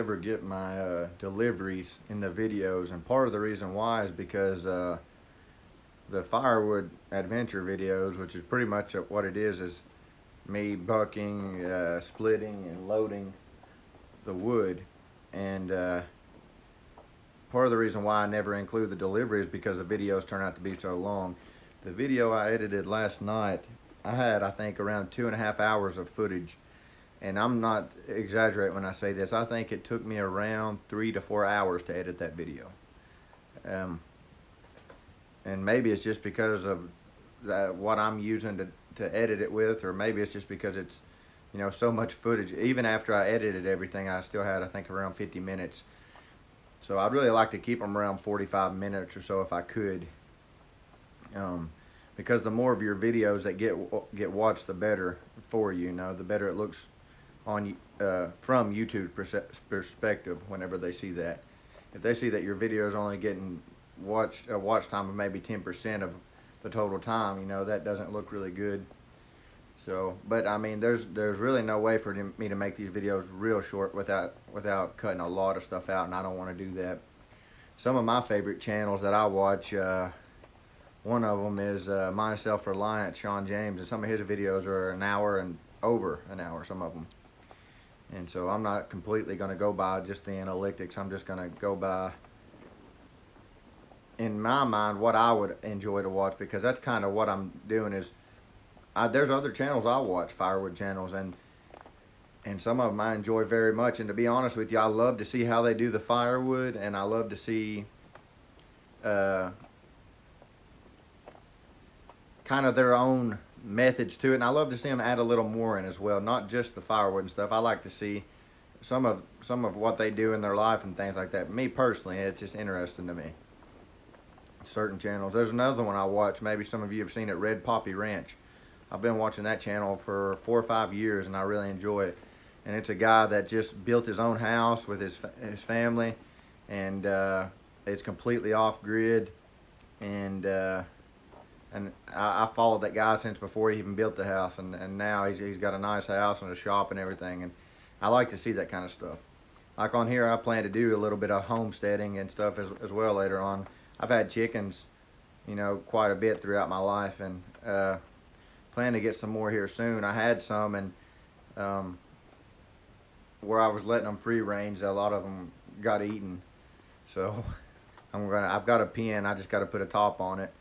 ever get my deliveries in the videos, and part of the reason why is because the Firewood adventure videos, which is pretty much what it is me bucking, splitting, and loading the wood. And part of the reason why I never include the delivery is because the videos turn out to be so long. The video I edited last night, I had, I think, around 2.5 hours of footage. And I'm not exaggerating when I say this. I think it took me around 3 to 4 hours to edit that video. And maybe it's just because of what I'm using to edit it with, or maybe it's just because it's, you know, so much footage. Even after I edited everything, I still had, I think, around 50 minutes. So I'd really like to keep them around 45 minutes or so if I could. Because the more of your videos that get watched, the better for you. You know, the better it looks on from YouTube's perspective whenever they see that. If they see that your video is only getting a watch time of maybe 10% of the total time, you know, that doesn't look really good. So, but I mean, there's really no way for me to make these videos real short without cutting a lot of stuff out, and I don't want to do that. Some of my favorite channels that I watch, one of them is My Self-Reliant, Sean James, and some of his videos are an hour and over an hour, some of them. And so I'm not completely going to go by just the analytics. I'm just going to go by, in my mind, what I would enjoy to watch, because that's kind of what I'm doing is, there's other channels I watch, Firewood channels, and some of them I enjoy very much. And to be honest with you, I love to see how they do the firewood, and I love to see kind of their own methods to it, and I love to see them add a little more in as well, not just the firewood and stuff. I like to see some of what they do in their life and things like that. Me personally, it's just interesting to me. Certain channels. There's another one I watch, maybe some of you have seen it, Red Poppy Ranch. I've been watching that channel for 4 or 5 years, and I really enjoy it. And it's a guy that just built his own house with his family, and it's completely off grid. And I followed that guy since before he even built the house, and now he's got a nice house and a shop and everything, and I like to see that kind of stuff. Like on here, I plan to do a little bit of homesteading and stuff as well later on. I've had chickens, you know, quite a bit throughout my life, and plan to get some more here soon. I had some, and where I was letting them free range, a lot of them got eaten. So I've got a pen. I just got to put a top on it.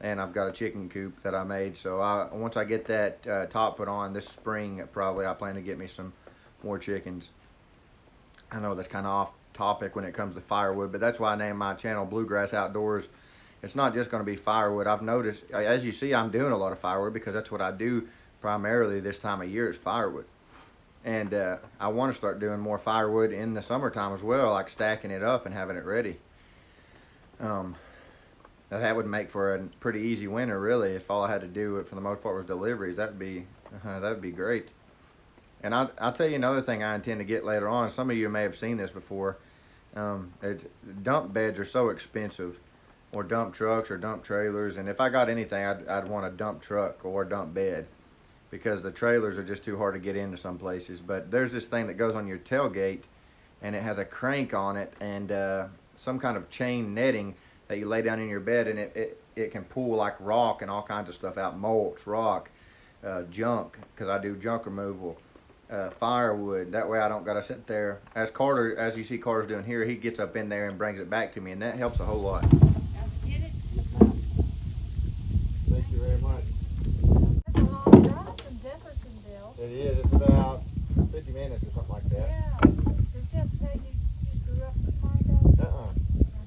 And I've got a chicken coop that I made. So once I get that top put on this spring, probably I plan to get me some more chickens. I know that's kind of off topic when it comes to firewood, but that's why I named my channel Bluegrass Outdoors. It's not just going to be firewood. I've noticed, as you see, I'm doing a lot of firewood because that's what I do primarily this time of year is firewood. And I want to start doing more firewood in the summertime as well, like stacking it up and having it ready. That would make for a pretty easy winter, really, if all I had to do for the most part was deliveries. That'd be great. And I'll tell you another thing I intend to get later on. Some of you may have seen this before. Dump beds are so expensive, or dump trucks or dump trailers. And if I got anything, I'd want a dump truck or a dump bed, because the trailers are just too hard to get into some places. But there's this thing that goes on your tailgate, and it has a crank on it and some kind of chain netting that you lay down in your bed, and it can pull like rock and all kinds of stuff out, mulch, rock, junk, because I do junk removal, firewood. That way I don't gotta sit there. As you see Carter's doing here, he gets up in there and brings it back to me, and that helps a whole lot. Get it? Thank you very much. That's a long drive from Jeffersonville. It is. It's about 50 minutes or something like that. Yeah. Did Jeff tell you he grew up in Camargo?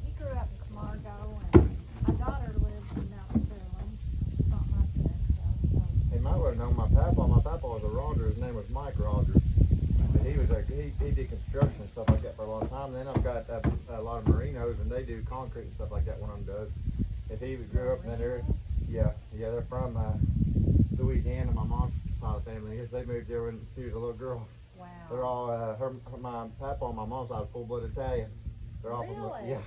He grew up in Camargo, and my daughter lives in Mount Sterling, something like that. So. He might have known my papa. My papa was a Roger. His name was Mike Rogers. And he did construction and stuff like that for a long time. Then I've got a lot of Merinos, and they do concrete and stuff like that. One of them does. If he grew up in that area, yeah, they're from Louisiana. My mom's side of the family. They moved there when she was a little girl. Wow. They're all my papa on my mom's side, full-blooded Italian. They're all from, yeah.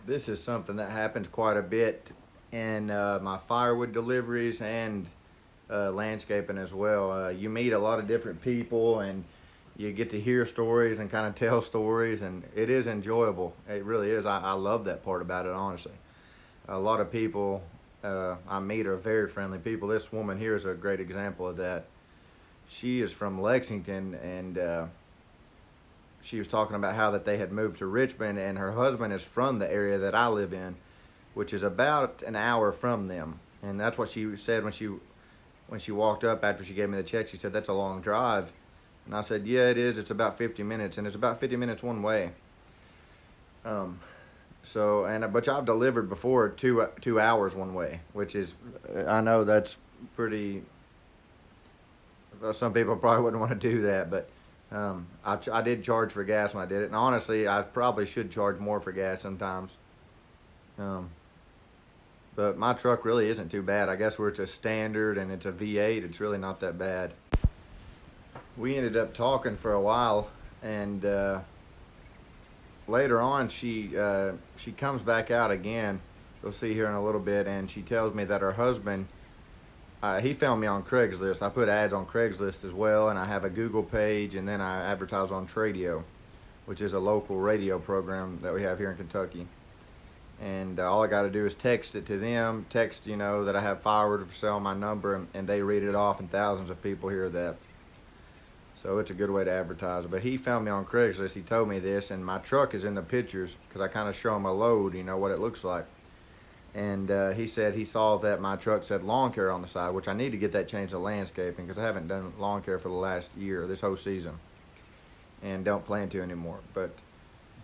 This is something that happens quite a bit in my firewood deliveries and landscaping as well. You meet a lot of different people, and you get to hear stories and kind of tell stories, and it is enjoyable. It really is. I love that part about it, honestly. A lot of people I meet are very friendly people. This woman here is a great example of that. She is from Lexington, and she was talking about how that they had moved to Richmond, and her husband is from the area that I live in, which is about an hour from them. And that's what she said when she walked up after she gave me the check. She said, "That's a long drive." And I said, "Yeah, it is. It's about 50 minutes, and it's about 50 minutes one way." But I've delivered before 2 hours one way, which is, I know that's pretty. Some people probably wouldn't want to do that, but I did charge for gas when I did it, and honestly, I probably should charge more for gas sometimes. But my truck really isn't too bad. I guess where it's a standard and it's a V8, it's really not that bad. We ended up talking for a while, and later on she comes back out again. You'll see here in a little bit, and she tells me that her husband, he found me on Craigslist. I put ads on Craigslist as well, and I have a Google page, and then I advertise on Tradio, which is a local radio program that we have here in Kentucky. And all I got to do is text it to them, that I have Firewood for sale, my number, and they read it off, and thousands of people hear that. So it's a good way to advertise. But he found me on Craigslist. He told me this, and my truck is in the pictures because I kind of show him a load, what it looks like. And he said he saw that my truck said lawn care on the side, which I need to get that changed to landscaping because I haven't done lawn care for the last year, this whole season, and don't plan to anymore. But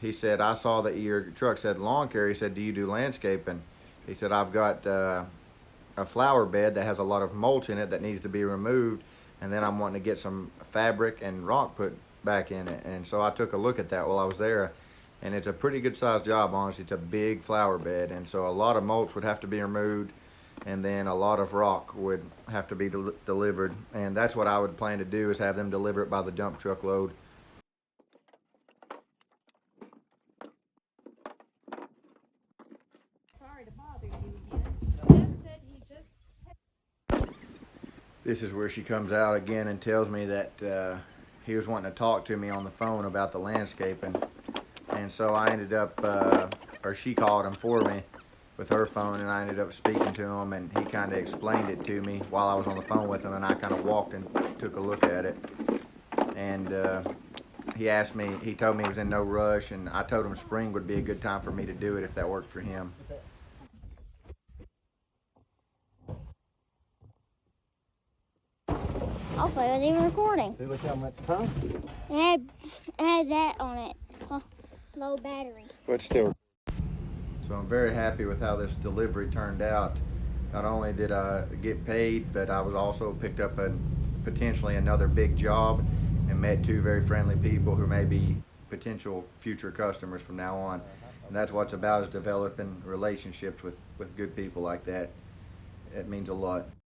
he said, "I saw that your truck said lawn care." He said, "Do you do landscaping?" He said, "I've got a flower bed that has a lot of mulch in it that needs to be removed, and then I'm wanting to get some fabric and rock put back in it." And so I took a look at that while I was there, and it's a pretty good sized job, honestly. It's a big flower bed, and so a lot of mulch would have to be removed, and then a lot of rock would have to be delivered. And that's what I would plan to do, is have them deliver it by the dump truck load. Sorry to bother you again. Jeff said he just. This is where she comes out again and tells me that he was wanting to talk to me on the phone about the landscaping. And so I ended up, or she called him for me with her phone, and I ended up speaking to him, and he kind of explained it to me while I was on the phone with him, and I kind of walked and took a look at it. And he told me he was in no rush, and I told him spring would be a good time for me to do it if that worked for him. Hopefully it was even recording. See, look how much time. It had that on it. Low battery. But still. So I'm very happy with how this delivery turned out. Not only did I get paid, but I was also picked up potentially another big job and met 2 very friendly people who may be potential future customers from now on. And that's what's about, is developing relationships with good people like that. It means a lot.